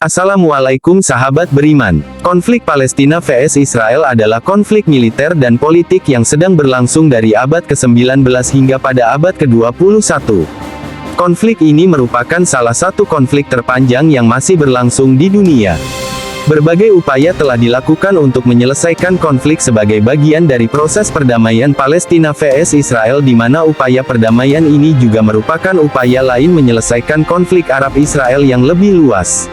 Assalamualaikum sahabat beriman. Konflik Palestina vs Israel adalah konflik militer dan politik yang sedang berlangsung dari abad ke-19 hingga pada abad ke-21. Konflik ini merupakan salah satu konflik terpanjang yang masih berlangsung di dunia. Berbagai upaya telah dilakukan untuk menyelesaikan konflik sebagai bagian dari proses perdamaian Palestina vs Israel, di mana upaya perdamaian ini juga merupakan upaya lain menyelesaikan konflik Arab-Israel yang lebih luas.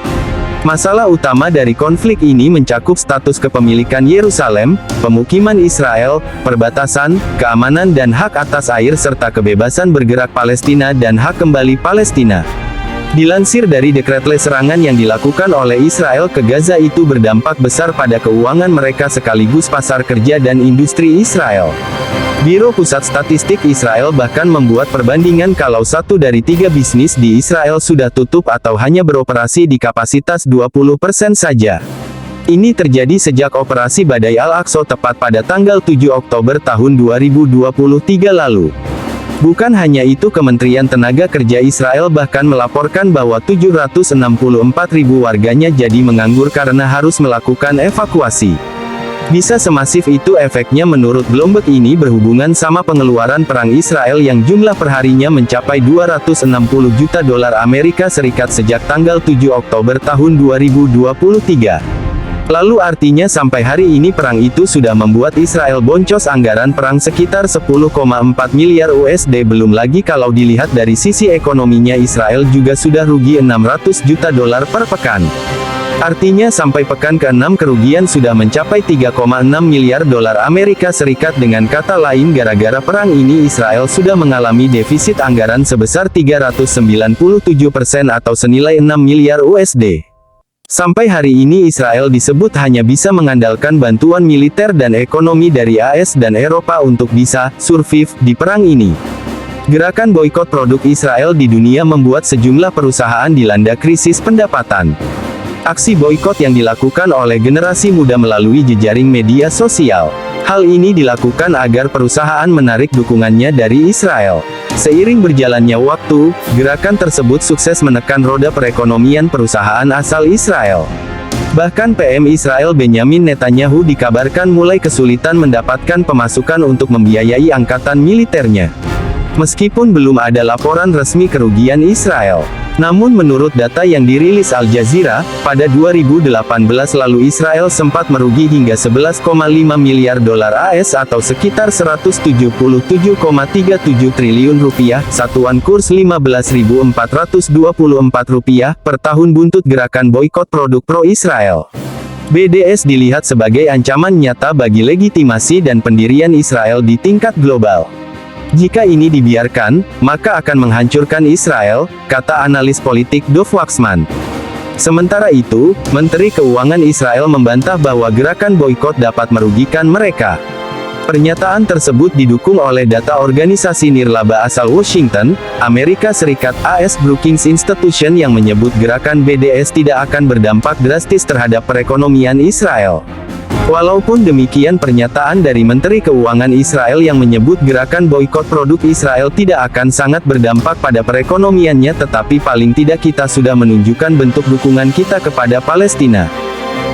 Masalah utama dari konflik ini mencakup status kepemilikan Yerusalem, pemukiman Israel, perbatasan, keamanan dan hak atas air serta kebebasan bergerak Palestina dan hak kembali Palestina. Dilansir dari dekretle serangan yang dilakukan oleh Israel ke Gaza itu berdampak besar pada keuangan mereka sekaligus pasar kerja dan industri Israel. Biro Pusat Statistik Israel bahkan membuat perbandingan kalau 1 dari 3 bisnis di Israel sudah tutup atau hanya beroperasi di kapasitas 20% saja. Ini terjadi sejak operasi Badai Al-Aqsa tepat pada tanggal 7 Oktober tahun 2023 lalu. Bukan hanya itu, Kementerian Tenaga Kerja Israel bahkan melaporkan bahwa 764.000 warganya jadi menganggur karena harus melakukan evakuasi. Bisa semasif itu efeknya menurut Bloomberg ini berhubungan sama pengeluaran perang Israel yang jumlah perharinya mencapai 260 juta dolar Amerika Serikat sejak tanggal 7 Oktober tahun 2023. Lalu artinya sampai hari ini perang itu sudah membuat Israel boncos anggaran perang sekitar 10,4 miliar USD. Belum lagi kalau dilihat dari sisi ekonominya, Israel juga sudah rugi 600 juta dolar per pekan. Artinya sampai pekan ke-6 kerugian sudah mencapai 3,6 miliar dolar Amerika Serikat. Dengan kata lain, gara-gara perang ini Israel sudah mengalami defisit anggaran sebesar 397% atau senilai 6 miliar USD. Sampai hari ini Israel disebut hanya bisa mengandalkan bantuan militer dan ekonomi dari AS dan Eropa untuk bisa survive di perang ini. Gerakan boikot produk Israel di dunia membuat sejumlah perusahaan dilanda krisis pendapatan. Aksi boikot yang dilakukan oleh generasi muda melalui jejaring media sosial. Hal ini dilakukan agar perusahaan menarik dukungannya dari Israel. Seiring berjalannya waktu, gerakan tersebut sukses menekan roda perekonomian perusahaan asal Israel. Bahkan PM Israel Benyamin Netanyahu dikabarkan mulai kesulitan mendapatkan pemasukan untuk membiayai angkatan militernya. Meskipun belum ada laporan resmi kerugian Israel. Namun menurut data yang dirilis Al Jazeera, pada 2018 lalu Israel sempat merugi hingga 11,5 miliar dolar AS atau sekitar 177,37 triliun rupiah, satuan kurs 15.424 rupiah, per tahun buntut gerakan boikot produk pro-Israel. BDS dilihat sebagai ancaman nyata bagi legitimasi dan pendirian Israel di tingkat global. Jika ini dibiarkan, maka akan menghancurkan Israel, kata analis politik Dov Waxman. Sementara itu, Menteri Keuangan Israel membantah bahwa gerakan boikot dapat merugikan mereka. Pernyataan tersebut didukung oleh data organisasi nirlaba asal Washington, Amerika Serikat AS Brookings Institution yang menyebut gerakan BDS tidak akan berdampak drastis terhadap perekonomian Israel. Walaupun demikian, pernyataan dari Menteri Keuangan Israel yang menyebut gerakan boikot produk Israel tidak akan sangat berdampak pada perekonomiannya, tetapi paling tidak kita sudah menunjukkan bentuk dukungan kita kepada Palestina.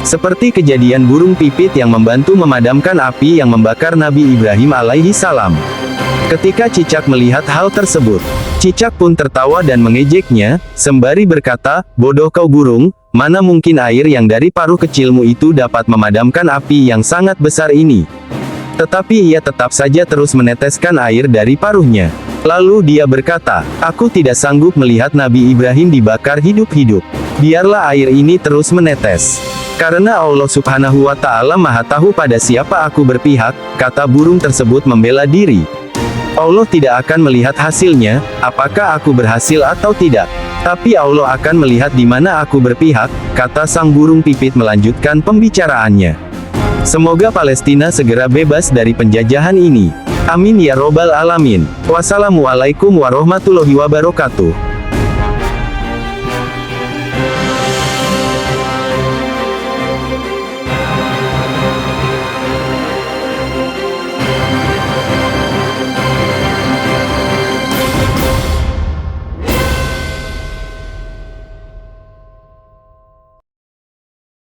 Seperti kejadian burung pipit yang membantu memadamkan api yang membakar Nabi Ibrahim alaihi salam. Ketika cicak melihat hal tersebut, cicak pun tertawa dan mengejeknya, sembari berkata, "Bodoh kau burung, mana mungkin air yang dari paruh kecilmu itu dapat memadamkan api yang sangat besar ini?" Tetapi ia tetap saja terus meneteskan air dari paruhnya. Lalu dia berkata, "Aku tidak sanggup melihat Nabi Ibrahim dibakar hidup-hidup. Biarlah air ini terus menetes. Karena Allah Subhanahu wa Ta'ala Maha Tahu pada siapa aku berpihak," kata burung tersebut membela diri. "Allah tidak akan melihat hasilnya, apakah aku berhasil atau tidak. Tapi Allah akan melihat di mana aku berpihak," kata sang burung pipit melanjutkan pembicaraannya. Semoga Palestina segera bebas dari penjajahan ini. Amin ya robbal alamin. Wassalamualaikum warahmatullahi wabarakatuh.